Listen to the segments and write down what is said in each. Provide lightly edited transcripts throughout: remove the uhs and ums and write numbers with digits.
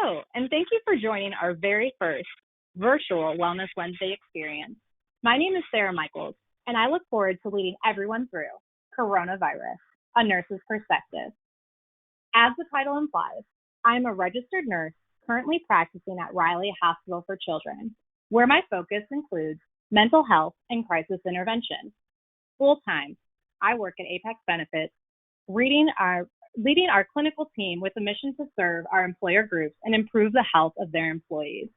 Hello, and thank you for joining our very first virtual Wellness Wednesday experience. My name is Sarah Michaels, and I look forward to leading everyone through coronavirus, a nurse's perspective. As the title implies, I am a registered nurse currently practicing at Riley Hospital for Children, where my focus includes mental health and crisis intervention. Full-time, I work at Apex Benefits, leading our clinical team with a mission to serve our employer groups and improve the health of their employees.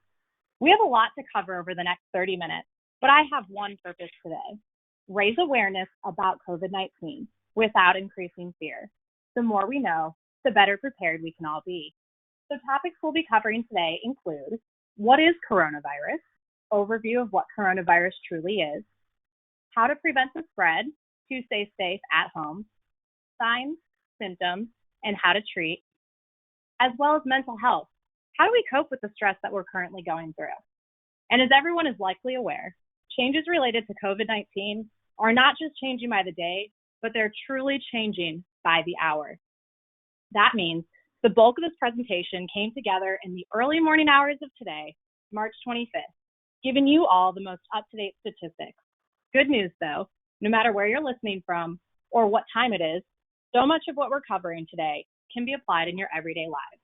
We have a lot to cover over the next 30 minutes, but I have one purpose today: raise awareness about COVID-19 without increasing fear. The more we know, the better prepared we can all be. So topics we'll be covering today include: what is coronavirus? Overview of what coronavirus truly is, how to prevent the spread to stay safe at home, signs, symptoms, and how to treat, as well as mental health. How do we cope with the stress that we're currently going through? And as everyone is likely aware, changes related to COVID-19 are not just changing by the day, but they're truly changing by the hour. That means the bulk of this presentation came together in the early morning hours of today, March 25th, giving you all the most up-to-date statistics. Good news though, no matter where you're listening from or what time it is, so much of what we're covering today can be applied in your everyday lives.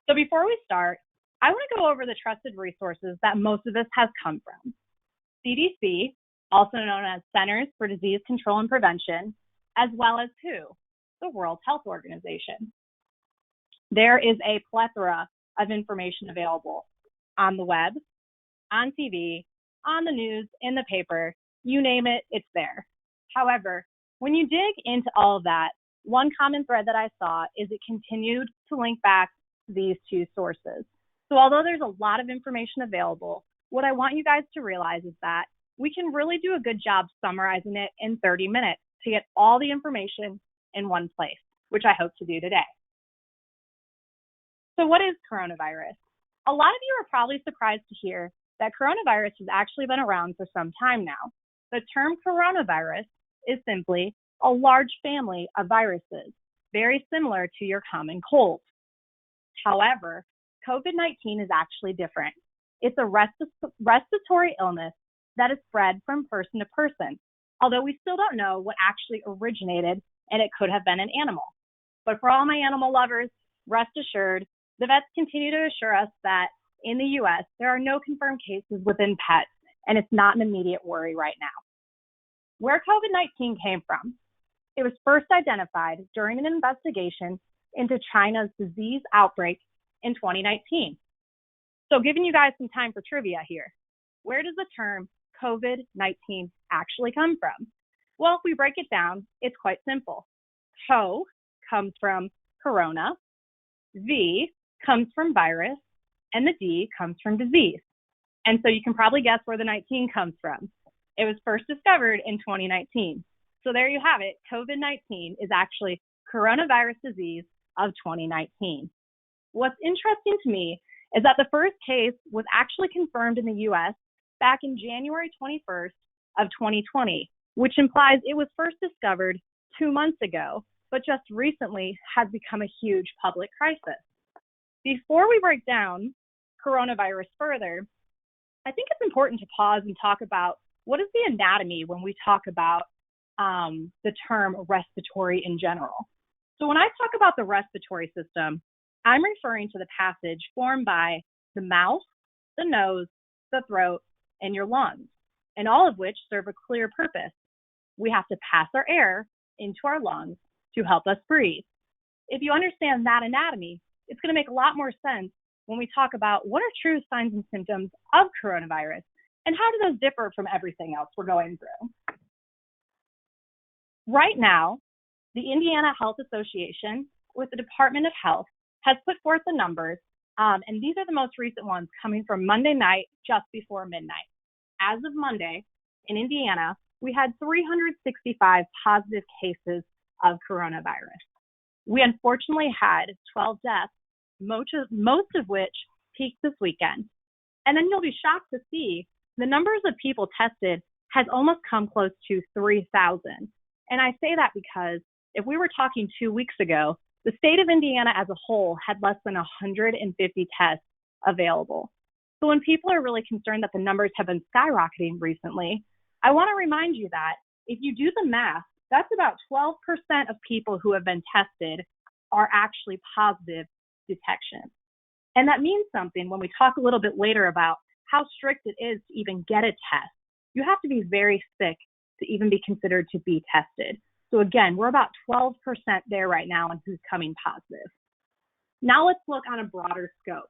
So before we start, I want to go over the trusted resources that most of this has come from. CDC, also known as Centers for Disease Control and Prevention, as well as WHO, the World Health Organization. There is a plethora of information available on the web, on TV, on the news, in the paper, you name it, it's there. However, when you dig into all of that, one common thread that I saw is it continued to link back to these two sources. So although there's a lot of information available, what I want you guys to realize is that we can really do a good job summarizing it in 30 minutes to get all the information in one place, which I hope to do today. So what is coronavirus? A lot of you are probably surprised to hear that coronavirus has actually been around for some time now. The term coronavirus is simply a large family of viruses, very similar to your common cold. However, COVID-19 is actually different. It's a respiratory illness that is spread from person to person, although we still don't know what actually originated, and it could have been an animal. But for all my animal lovers, rest assured, the vets continue to assure us that in the U.S., there are no confirmed cases within pets, and it's not an immediate worry right now. Where COVID-19 came from: it was first identified during an investigation into China's disease outbreak in 2019. So giving you guys some time for trivia here, where does the term COVID-19 actually come from? Well, if we break it down, it's quite simple. Co comes from corona, V comes from virus, and the D comes from disease. And so you can probably guess where the 19 comes from. It was first discovered in 2019. So there you have it. COVID-19 is actually coronavirus disease of 2019. What's interesting to me is that the first case was actually confirmed in the U.S. back in January 21st of 2020, which implies it was first discovered 2 months ago, but just recently has become a huge public crisis. Before we break down coronavirus further, I think it's important to pause and talk about what is the anatomy when we talk about the term respiratory in general. So when I talk about the respiratory system, I'm referring to the passage formed by the mouth, the nose, the throat, and your lungs, and all of which serve a clear purpose. We have to pass our air into our lungs to help us breathe. If you understand that anatomy, it's going to make a lot more sense when we talk about what are true signs and symptoms of coronavirus and how do those differ from everything else we're going through. Right now, the Indiana Health Association with the Department of Health has put forth the numbers, and these are the most recent ones coming from Monday night just before midnight. As of Monday, in Indiana, we had 365 positive cases of coronavirus. We unfortunately had 12 deaths, most of which peaked this weekend. And then you'll be shocked to see the numbers of people tested has almost come close to 3,000. And I say that because if we were talking 2 weeks ago, The state of Indiana as a whole had less than 150 tests available. So when people are really concerned that the numbers have been skyrocketing recently, I want to remind you that if you do the math, that's about 12% of people who have been tested are actually positive detection. And that means something when we talk a little bit later about how strict it is to even get a test. You have to be very sick to even be considered to be tested. So again, we're about 12% there right now on who's coming positive. Now let's look on a broader scope.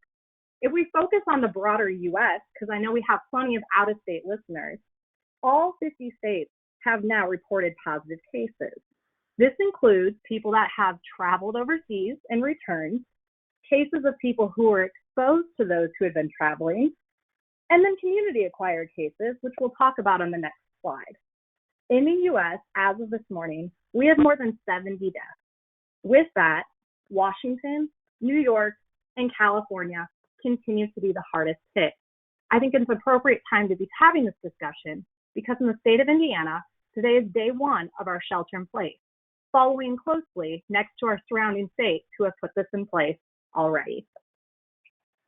If we focus on the broader US, because I know we have plenty of out-of-state listeners, all 50 states have now reported positive cases. This includes people that have traveled overseas and returned, cases of people who were exposed to those who had been traveling, and then community-acquired cases, which we'll talk about on the next slide. In the US, as of this morning, we have more than 70 deaths. With that, Washington, New York, and California continue to be the hardest hit. I think it's an appropriate time to be having this discussion because in the state of Indiana, today is day one of our shelter in place, following closely next to our surrounding states who have put this in place already.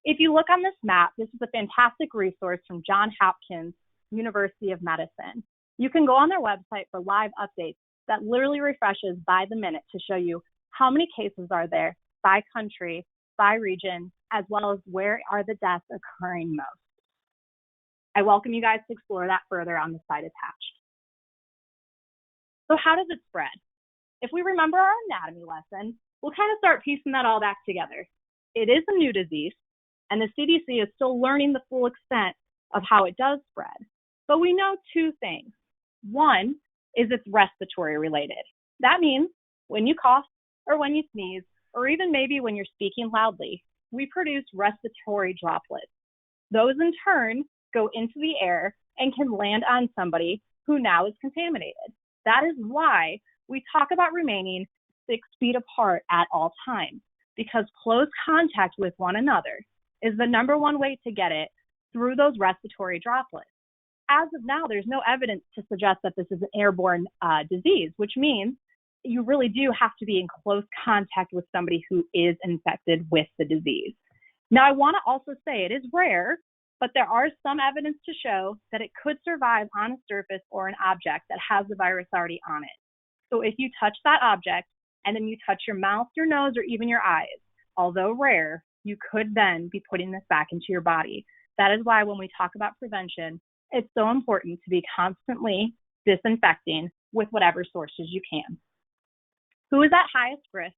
If you look on this map, this is a fantastic resource from Johns Hopkins University of Medicine. You can go on their website for live updates that literally refreshes by the minute to show you how many cases are there by country, by region, as well as where are the deaths occurring most. I welcome you guys to explore that further on the site attached. So how does it spread? If we remember our anatomy lesson, we'll kind of start piecing that all back together. It is a new disease, and the CDC is still learning the full extent of how it does spread. But we know two things. One is it's respiratory related. That means when you cough or when you sneeze, or even maybe when you're speaking loudly, we produce respiratory droplets. Those in turn go into the air and can land on somebody who now is contaminated. That is why we talk about remaining 6 feet apart at all times, because close contact with one another is the number one way to get it through those respiratory droplets. As of now, there's no evidence to suggest that this is an airborne disease, which means you really do have to be in close contact with somebody who is infected with the disease. Now, I want to also say it is rare, but there are some evidence to show that it could survive on a surface or an object that has the virus already on it. So if you touch that object and then you touch your mouth, your nose, or even your eyes, although rare, you could then be putting this back into your body. That is why when we talk about prevention, it's so important to be constantly disinfecting with whatever sources you can. Who is at highest risk?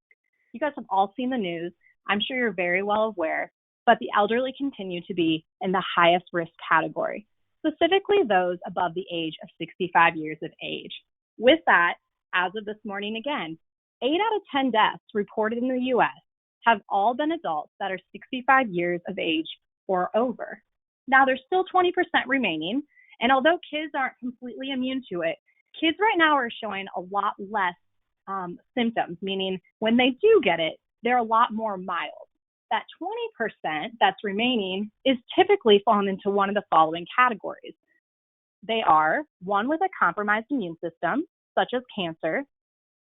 You guys have all seen the news. I'm sure you're very well aware, but the elderly continue to be in the highest risk category, specifically those above the age of 65 years of age. With that, as of this morning again, 8 out of 10 deaths reported in the U.S. have all been adults that are 65 years of age or over. Now, there's still 20% remaining, and although kids aren't completely immune to it, kids right now are showing a lot less symptoms, meaning when they do get it, they're a lot more mild. That 20% that's remaining is typically falling into one of the following categories. They are one with a compromised immune system, such as cancer,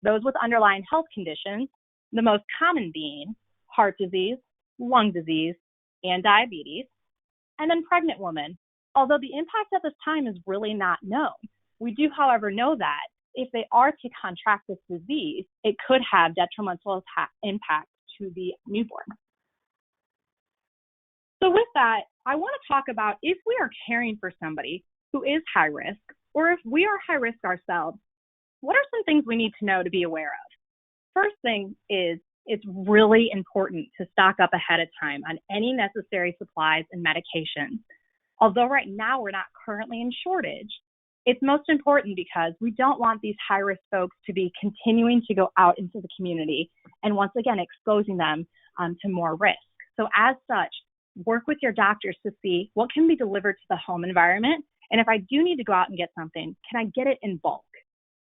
those with underlying health conditions, the most common being heart disease, lung disease, and diabetes, and then pregnant women. Although the impact at this time is really not known, we do, however, know that if they are to contract this disease, it could have detrimental impact to the newborn. So with that, I want to talk about if we are caring for somebody who is high risk, or if we are high risk ourselves, what are some things we need to know to be aware of? First thing is it's really important to stock up ahead of time on any necessary supplies and medications. Although right now we're not currently in shortage, it's most important because we don't want these high-risk folks to be continuing to go out into the community and once again exposing them to more risk. So as such, work with your doctors to see what can be delivered to the home environment, and if I do need to go out and get something, can I get it in bulk?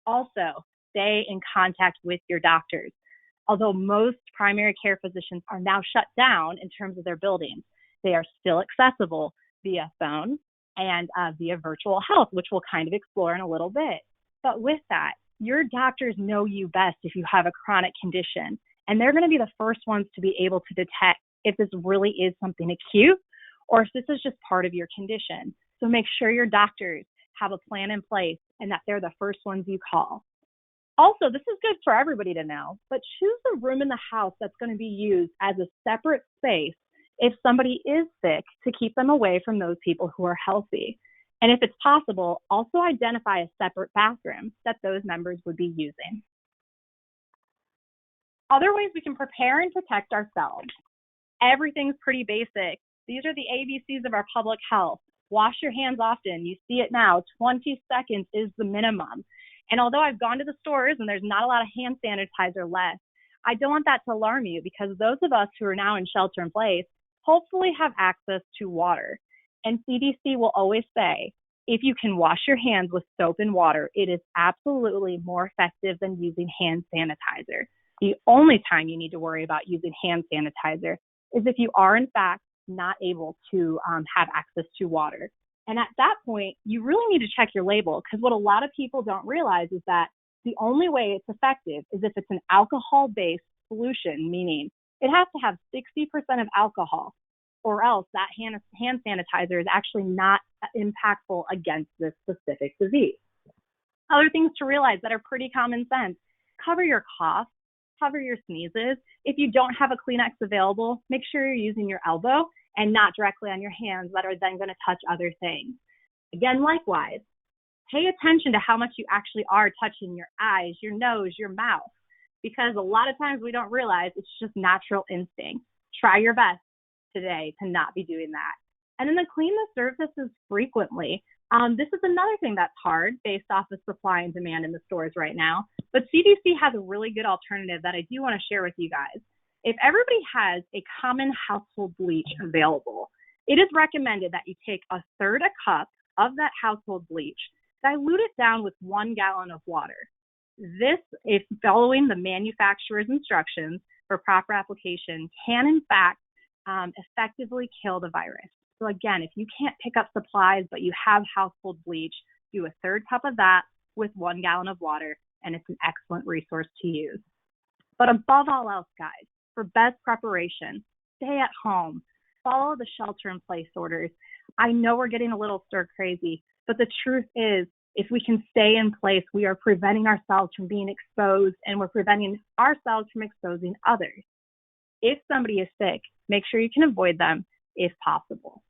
Also, stay in contact with your doctors. Although most primary care physicians are now shut down in terms of their buildings, they are still accessible via phone and via virtual health, which we'll kind of explore in a little bit. But with that, your doctors know you best if you have a chronic condition, and they're going to be the first ones to be able to detect if this really is something acute or if this is just part of your condition. So make sure your doctors have a plan in place and that they're the first ones you call. Also, this is good for everybody to know, but choose a room in the house that's going to be used as a separate space if somebody is sick to keep them away from those people who are healthy. And if it's possible, also identify a separate bathroom that those members would be using. Other ways we can prepare and protect ourselves. Everything's pretty basic. These are the ABCs of our public health. Wash your hands often. You see it now. 20 seconds is the minimum. And although I've gone to the stores and there's not a lot of hand sanitizer left, I don't want that to alarm you because those of us who are now in shelter in place hopefully have access to water. And CDC will always say, if you can wash your hands with soap and water, it is absolutely more effective than using hand sanitizer. The only time you need to worry about using hand sanitizer is if you are, in fact, not able to have access to water. And at that point, you really need to check your label because what a lot of people don't realize is that the only way it's effective is if it's an alcohol-based solution, meaning it has to have 60% of alcohol, or else that hand sanitizer is actually not impactful against this specific disease. Other things to realize that are pretty common sense: cover your cough, cover your sneezes. If you don't have a Kleenex available, make sure you're using your elbow and not directly on your hands that are then going to touch other things. Again, likewise, pay attention to how much you actually are touching your eyes, your nose, your mouth, because a lot of times we don't realize it's just natural instinct. Try your best today to not be doing that. And then clean the surfaces frequently. This is another thing that's hard based off of supply and demand in the stores right now. But CDC has a really good alternative that I do want to share with you guys. If everybody has a common household bleach available, it is recommended that you take a third a cup of that household bleach, dilute it down with 1 gallon of water. This, if following the manufacturer's instructions for proper application, can in fact effectively kill the virus. So again, if you can't pick up supplies, but you have household bleach, do a third cup of that with 1 gallon of water, and it's an excellent resource to use. But above all else, guys, for best preparation, stay at home, follow the shelter-in-place orders. I know we're getting a little stir-crazy, but the truth is, if we can stay in place, we are preventing ourselves from being exposed, and we're preventing ourselves from exposing others. If somebody is sick, make sure you can avoid them if possible.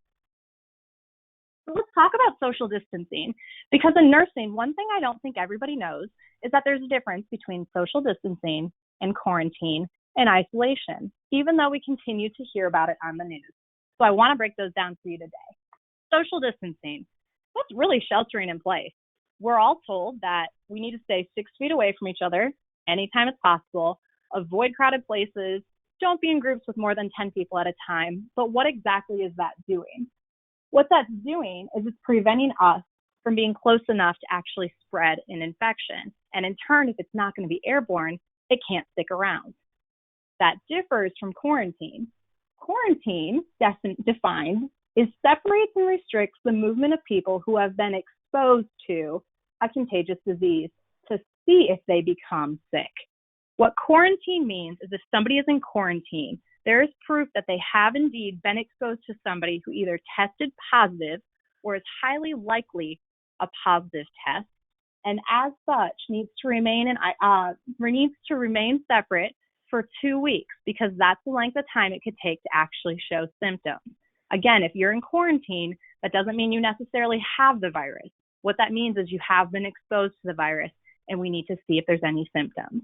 So let's talk about social distancing, because in nursing, one thing I don't think everybody knows is that there's a difference between social distancing and quarantine and isolation, even though we continue to hear about it on the news. So I want to break those down for you today. Social distancing, that's really sheltering in place. We're all told that we need to stay 6 feet away from each other anytime it's possible, avoid crowded places, don't be in groups with more than 10 people at a time. But what exactly is that doing? What that's doing is it's preventing us from being close enough to actually spread an infection. And in turn, if it's not going to be airborne, it can't stick around. That differs from quarantine. Quarantine, defined, is separates and restricts the movement of people who have been exposed to a contagious disease to see if they become sick. What quarantine means is if somebody is in quarantine, there is proof that they have indeed been exposed to somebody who either tested positive or is highly likely a positive test, and as such needs to remain separate for 2 weeks, because that's the length of time it could take to actually show symptoms. Again, if you're in quarantine, that doesn't mean you necessarily have the virus. What that means is you have been exposed to the virus, and we need to see if there's any symptoms.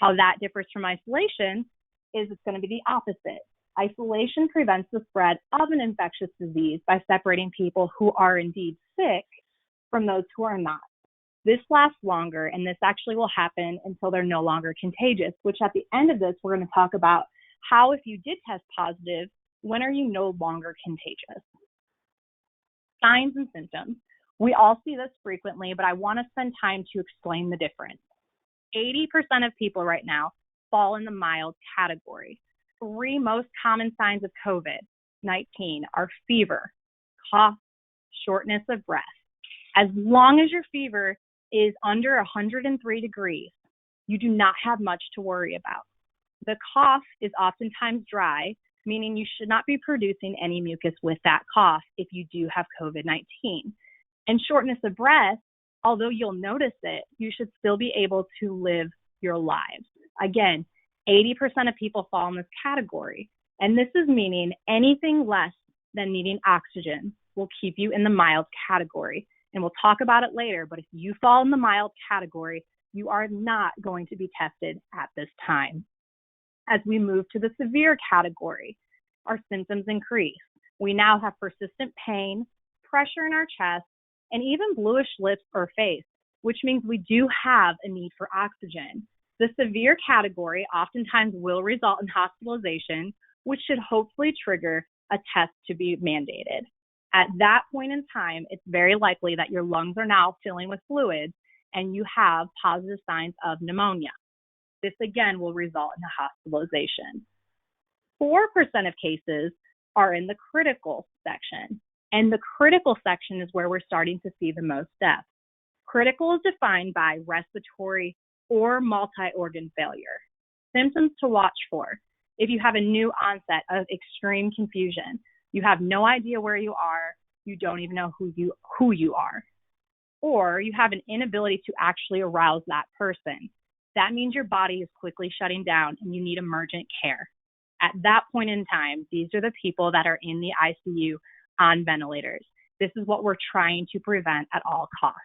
How that differs from isolation is it's going to be the opposite. Isolation prevents the spread of an infectious disease by separating people who are indeed sick from those who are not. This lasts longer, and this actually will happen until they're no longer contagious, which at the end of this, we're going to talk about how, if you did test positive, when are you no longer contagious? Signs and symptoms. We all see this frequently, but I want to spend time to explain the difference. 80% of people right now fall in the mild category. 3 most common signs of COVID-19 are fever, cough, shortness of breath. As long as your fever is under 103 degrees, you do not have much to worry about. The cough is oftentimes dry, meaning you should not be producing any mucus with that cough if you do have COVID-19. And shortness of breath, although you'll notice it, you should still be able to live your lives. Again, 80% of people fall in this category. And this is meaning anything less than needing oxygen will keep you in the mild category. And we'll talk about it later, but if you fall in the mild category, you are not going to be tested at this time. As we move to the severe category, our symptoms increase. We now have persistent pain, pressure in our chest, and even bluish lips or face, which means we do have a need for oxygen. The severe category oftentimes will result in hospitalization, which should hopefully trigger a test to be mandated. At that point in time, it's very likely that your lungs are now filling with fluids and you have positive signs of pneumonia. This again will result in a hospitalization. 4% of cases are in the critical section, and the critical section is where we're starting to see the most deaths. Critical is defined by respiratory or multi-organ failure. Symptoms to watch for: if you have a new onset of extreme confusion, you have no idea where you are, you don't even know who you are, or you have an inability to actually arouse that person. That means your body is quickly shutting down and you need emergent care. At that point in time, these are the people that are in the ICU on ventilators. This is what we're trying to prevent at all costs.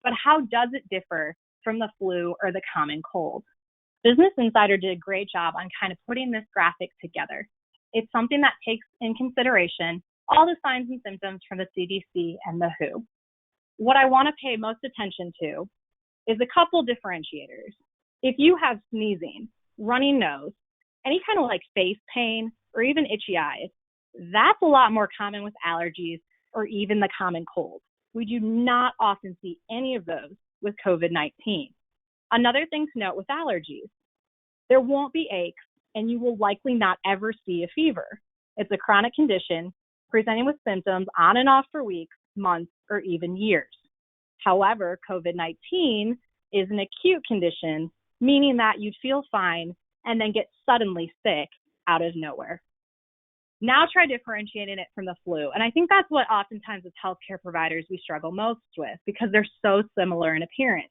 But how does it differ from the flu or the common cold? Business Insider did a great job on kind of putting this graphic together. It's something that takes in consideration all the signs and symptoms from the CDC and the WHO. What I want to pay most attention to is a couple differentiators. If you have sneezing, runny nose, any kind of like face pain, or even itchy eyes, that's a lot more common with allergies or even the common cold. We do not often see any of those with COVID-19. Another thing to note with allergies, there won't be aches and you will likely not ever see a fever. It's a chronic condition presenting with symptoms on and off for weeks, months, or even years. However, COVID-19 is an acute condition, meaning that you'd feel fine and then get suddenly sick out of nowhere. Now try differentiating it from the flu. And I think that's what oftentimes as healthcare providers we struggle most with because they're so similar in appearance.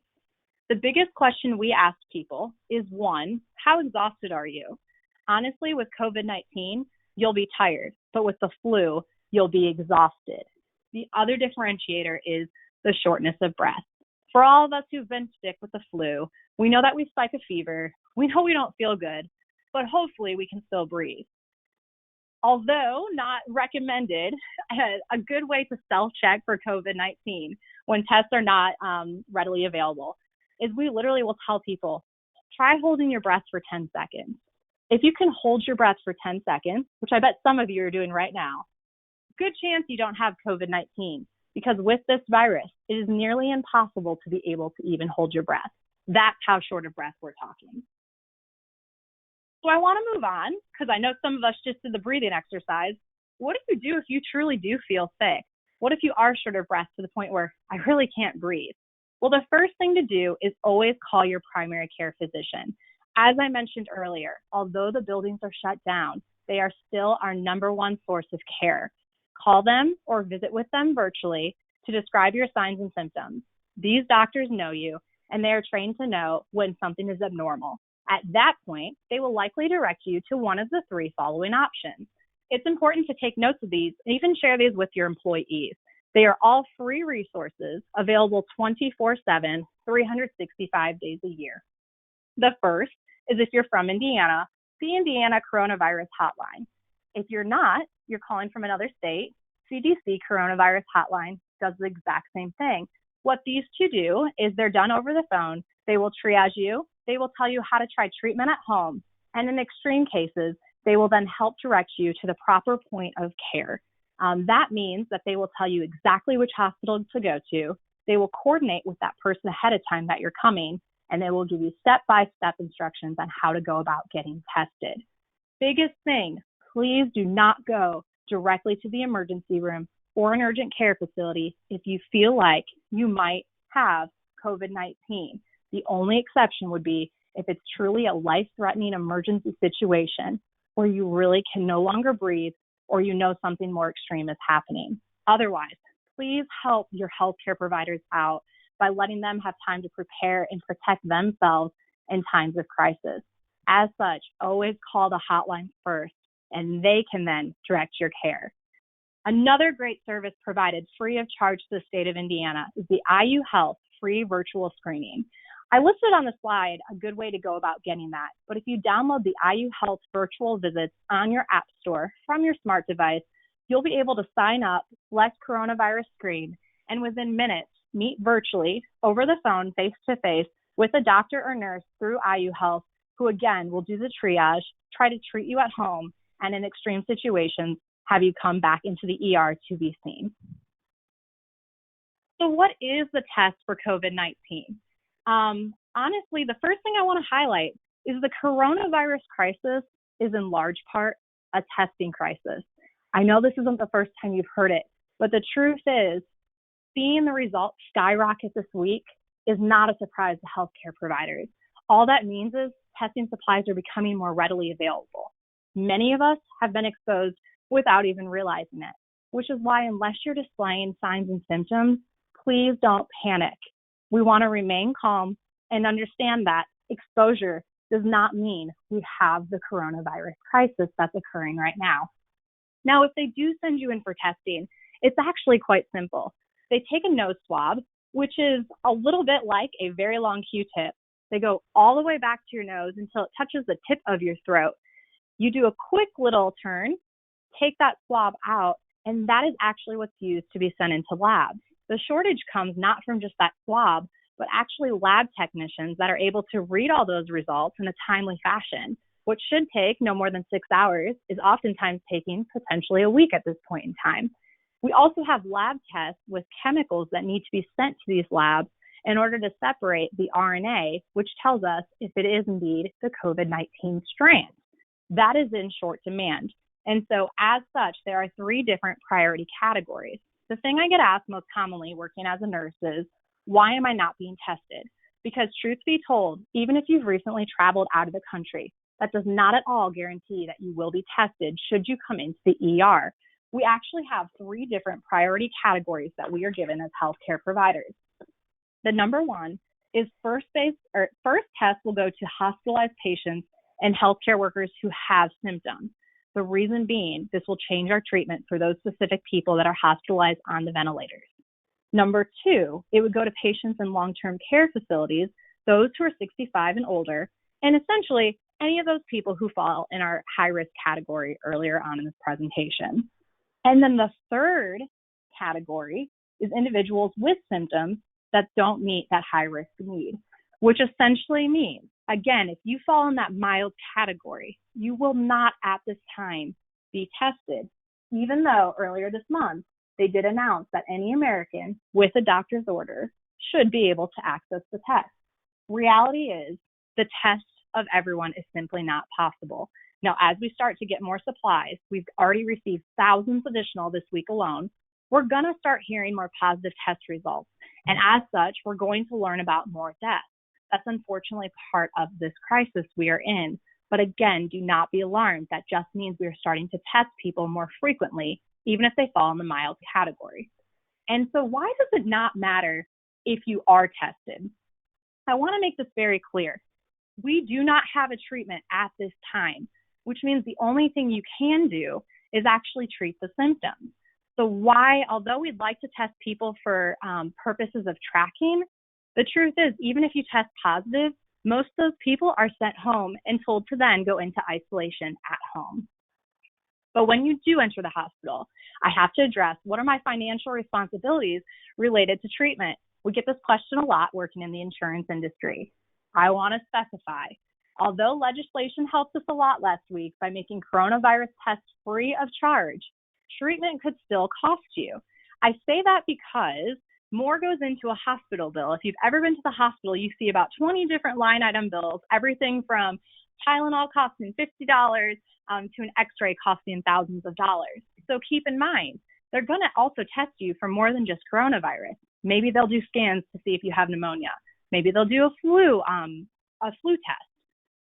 The biggest question we ask people is, one, how exhausted are you? Honestly, with COVID-19, you'll be tired, but with the flu, you'll be exhausted. The other differentiator is the shortness of breath. For all of us who've been sick with the flu, we know that we spike a fever. We know we don't feel good, but hopefully we can still breathe. Although not recommended, a good way to self-check for COVID-19 when tests are not readily available is we literally will tell people, try holding your breath for 10 seconds. If you can hold your breath for 10 seconds, which I bet some of you are doing right now, good chance you don't have COVID-19 because with this virus, it is nearly impossible to be able to even hold your breath. That's how short of breath we're talking. So I want to move on because I know some of us just did the breathing exercise. What do you do if you truly do feel sick? What if you are short of breath to the point where I really can't breathe? Well, the first thing to do is always call your primary care physician. As I mentioned earlier, although the buildings are shut down, they are still our number one source of care. Call them or visit with them virtually to describe your signs and symptoms. These doctors know you, and they are trained to know when something is abnormal. At that point, they will likely direct you to one of the three following options. It's important to take notes of these and even share these with your employees. They are all free resources available 24/7, 365 days a year. The first is if you're from Indiana, the Indiana Coronavirus Hotline. If you're not, you're calling from another state, CDC Coronavirus Hotline does the exact same thing. What these two do is they're done over the phone. They will triage you. They will tell you how to try treatment at home. And in extreme cases, they will then help direct you to the proper point of care. That means that they will tell you exactly which hospital to go to. They will coordinate with that person ahead of time that you're coming, and they will give you step-by-step instructions on how to go about getting tested. Biggest thing, please do not go directly to the emergency room or an urgent care facility if you feel like you might have COVID-19. The only exception would be if it's truly a life-threatening emergency situation where you really can no longer breathe or you know something more extreme is happening. Otherwise, please help your healthcare providers out by letting them have time to prepare and protect themselves in times of crisis. As such, always call the hotline first, and they can then direct your care. Another great service provided free of charge to the state of Indiana is the IU Health free virtual screening. I listed on the slide a good way to go about getting that, but if you download the IU Health virtual visits on your app store from your smart device, you'll be able to sign up, select coronavirus screen, and within minutes, meet virtually over the phone, face-to-face, with a doctor or nurse through IU Health, who again will do the triage, try to treat you at home, and in extreme situations, have you come back into the ER to be seen. So what is the test for COVID-19? Honestly, the first thing I want to highlight is the coronavirus crisis is in large part a testing crisis. I know this isn't the first time you've heard it, but the truth is, seeing the results skyrocket this week is not a surprise to healthcare providers. All that means is testing supplies are becoming more readily available. Many of us have been exposed without even realizing it, which is why unless you're displaying signs and symptoms, please don't panic. We want to remain calm and understand that exposure does not mean we have the coronavirus crisis that's occurring right now. Now, if they do send you in for testing, it's actually quite simple. They take a nose swab, which is a little bit like a very long Q-tip. They go all the way back to your nose until it touches the tip of your throat. You do a quick little turn, take that swab out, and that is actually what's used to be sent into labs. The shortage comes not from just that swab, but actually lab technicians that are able to read all those results in a timely fashion. What should take no more than 6 hours is oftentimes taking potentially a week at this point in time. We also have lab tests with chemicals that need to be sent to these labs in order to separate the RNA, which tells us if it is indeed the COVID-19 strand. That is in short demand. And so as such, there are 3 different priority categories. The thing I get asked most commonly working as a nurse is, why am I not being tested? Because truth be told, even if you've recently traveled out of the country, that does not at all guarantee that you will be tested should you come into the ER. We actually have 3 different priority categories that we are given as healthcare providers. The number 1 is first test will go to hospitalized patients and healthcare workers who have symptoms. The reason being, this will change our treatment for those specific people that are hospitalized on the ventilators. Number 2, it would go to patients in long-term care facilities, those who are 65 and older, and essentially any of those people who fall in our high-risk category earlier on in this presentation. And then the 3rd category is individuals with symptoms that don't meet that high-risk need, which essentially means, again, if you fall in that mild category, you will not at this time be tested, even though earlier this month, they did announce that any American with a doctor's order should be able to access the test. Reality is the test of everyone is simply not possible. Now, as we start to get more supplies, we've already received thousands additional this week alone. We're going to start hearing more positive test results. And as such, we're going to learn about more deaths. That's unfortunately part of this crisis we are in. But again, do not be alarmed. That just means we are starting to test people more frequently, even if they fall in the mild category. And so why does it not matter if you are tested? I want to make this very clear. We do not have a treatment at this time, which means the only thing you can do is actually treat the symptoms. So why, although we'd like to test people for purposes of tracking, the truth is, even if you test positive, most of those people are sent home and told to then go into isolation at home. But when you do enter the hospital, I have to address, what are my financial responsibilities related to treatment? We get this question a lot working in the insurance industry. I want to specify, although legislation helped us a lot last week by making coronavirus tests free of charge, treatment could still cost you. I say that because more goes into a hospital bill. If you've ever been to the hospital, you see about 20 different line item bills, everything from Tylenol costing $50 to an x-ray costing thousands of dollars. So keep in mind, they're going to also test you for more than just coronavirus. Maybe they'll do scans to see if you have pneumonia. Maybe they'll do a flu a flu test.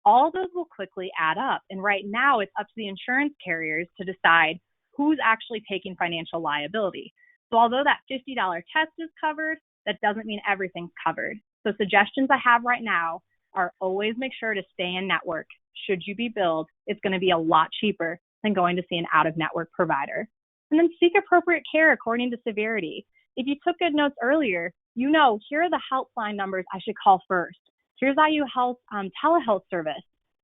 All those will quickly add up. And right now, it's up to the insurance carriers to decide who's actually taking financial liability. So although that $50 test is covered, that doesn't mean everything's covered. So suggestions I have right now are always make sure to stay in network. Should you be billed, it's going to be a lot cheaper than going to see an out-of-network provider. And then seek appropriate care according to severity. If you took good notes earlier, you know, here are the helpline numbers I should call first. Here's IU Health telehealth service.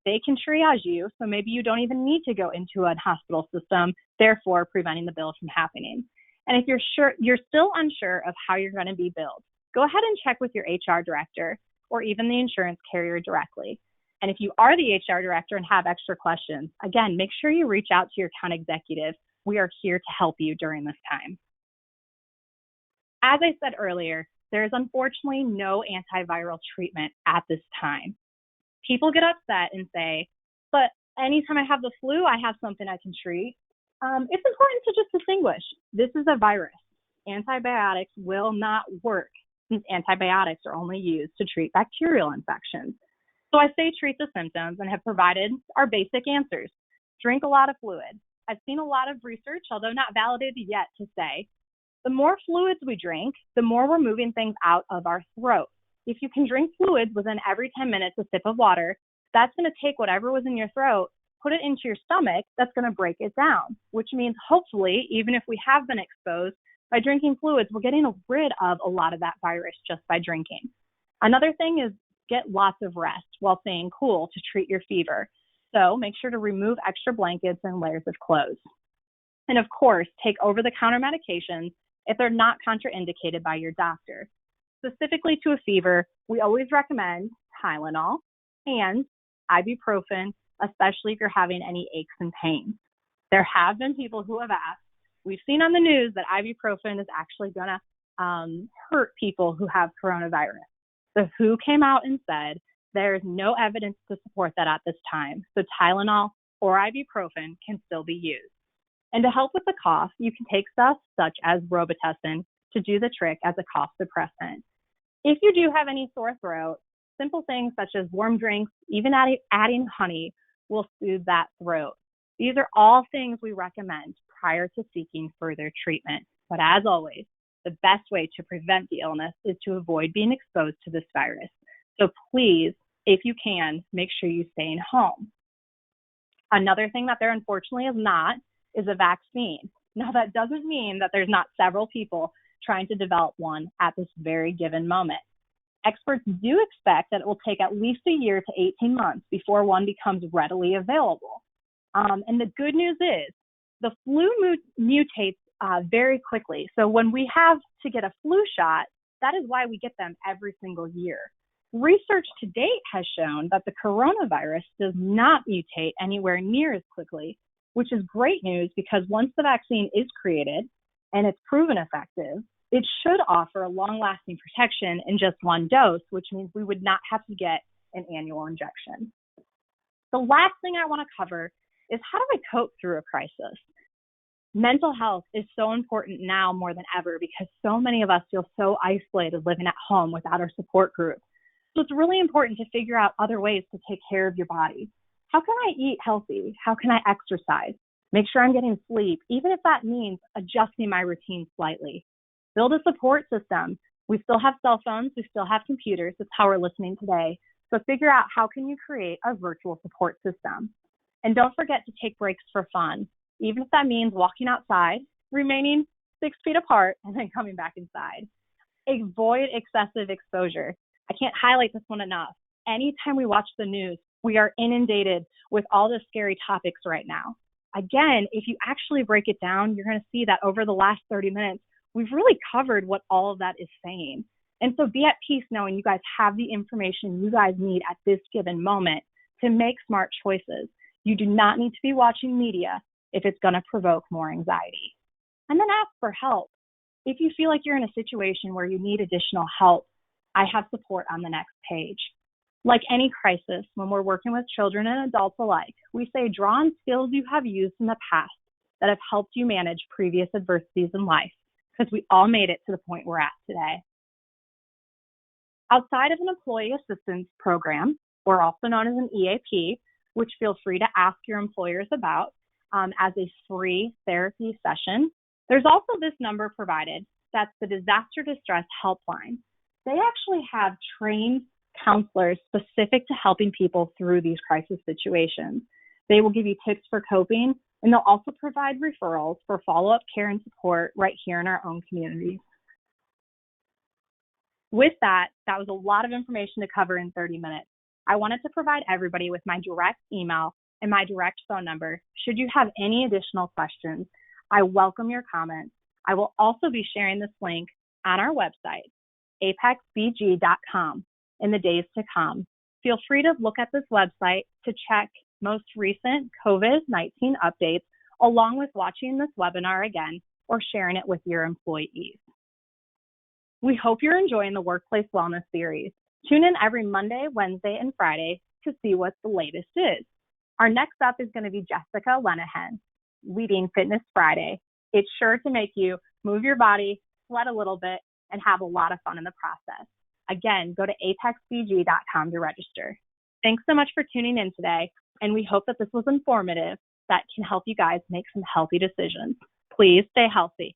They can triage you, so maybe you don't even need to go into a hospital system, therefore preventing the bill from happening. And if you're still unsure of how you're going to be billed, go ahead and check with your HR director or even the insurance carrier directly. And if you are the HR director and have extra questions, again, make sure you reach out to your account executive. We are here to help you during this time. As I said earlier, there is unfortunately no antiviral treatment at this time. People get upset and say, but anytime I have the flu, I have something I can treat. It's important to just distinguish. This is a virus. Antibiotics will not work since antibiotics are only used to treat bacterial infections. So I say treat the symptoms and have provided our basic answers. Drink a lot of fluid. I've seen a lot of research, although not validated yet, to say the more fluids we drink, the more we're moving things out of our throat. If you can drink fluids within every 10 minutes, a sip of water, that's going to take whatever was in your throat, put it into your stomach, that's going to break it down, which means hopefully, even if we have been exposed, by drinking fluids, we're getting rid of a lot of that virus just by drinking. Another thing is get lots of rest while staying cool to treat your fever. So make sure to remove extra blankets and layers of clothes. And of course, take over-the-counter medications if they're not contraindicated by your doctor. Specifically to a fever, we always recommend Tylenol and ibuprofen, especially if you're having any aches and pains. There have been people who have asked, we've seen on the news that ibuprofen is actually going to hurt people who have coronavirus. The WHO came out and said there is no evidence to support that at this time. So Tylenol or ibuprofen can still be used. And to help with the cough, you can take stuff such as Robitussin to do the trick as a cough suppressant. If you do have any sore throat, simple things such as warm drinks, even adding honey, will soothe that throat. These are all things we recommend prior to seeking further treatment. But as always, the best way to prevent the illness is to avoid being exposed to this virus. So please, if you can, make sure you stay home. Another thing that there unfortunately is not is a vaccine. Now, that doesn't mean that there's not several people trying to develop one at this very given moment. Experts do expect that it will take at least a year to 18 months before one becomes readily available. And the good news is the flu mutates very quickly. So when we have to get a flu shot, that is why we get them every single year. Research to date has shown that the coronavirus does not mutate anywhere near as quickly, which is great news because once the vaccine is created and it's proven effective, it should offer a long-lasting protection in just one dose, which means we would not have to get an annual injection. The last thing I want to cover is how do I cope through a crisis? Mental health is so important now more than ever because so many of us feel so isolated living at home without our support group. So it's really important to figure out other ways to take care of your body. How can I eat healthy? How can I exercise? Make sure I'm getting sleep, even if that means adjusting my routine slightly. Build a support system. We still have cell phones. We still have computers. That's how we're listening today. So figure out how can you create a virtual support system. And don't forget to take breaks for fun, even if that means walking outside, remaining 6 feet apart, and then coming back inside. Avoid excessive exposure. I can't highlight this one enough. Anytime we watch the news, we are inundated with all the scary topics right now. Again, if you actually break it down, you're going to see that over the last 30 minutes, we've really covered what all of that is saying. And so be at peace knowing you guys have the information you guys need at this given moment to make smart choices. You do not need to be watching media if it's going to provoke more anxiety. And then ask for help. If you feel like you're in a situation where you need additional help, I have support on the next page. Like any crisis, when we're working with children and adults alike, we say draw on skills you have used in the past that have helped you manage previous adversities in life, because we all made it to the point we're at today. Outside of an employee assistance program, or also known as an EAP, which feel free to ask your employers about as a free therapy session. There's also this number provided. That's the Disaster Distress Helpline. They actually have trained counselors specific to helping people through these crisis situations. They will give you tips for coping, and they'll also provide referrals for follow-up care and support right here in our own community. With that was a lot of information to cover in 30 minutes. I wanted to provide everybody with my direct email and my direct phone number. Should you have any additional questions, I welcome your comments. I will also be sharing this link on our website, apexbg.com, in the days to come. Feel free to look at this website to check most recent COVID-19 updates, along with watching this webinar again or sharing it with your employees. We hope you're enjoying the Workplace Wellness series. Tune in every Monday, Wednesday, and Friday to see what the latest is. Our next up is going to be Jessica Lenahan, leading Fitness Friday. It's sure to make you move your body, sweat a little bit, and have a lot of fun in the process. Again, go to apexbg.com to register. Thanks so much for tuning in today, and we hope that this was informative that can help you guys make some healthy decisions. Please stay healthy.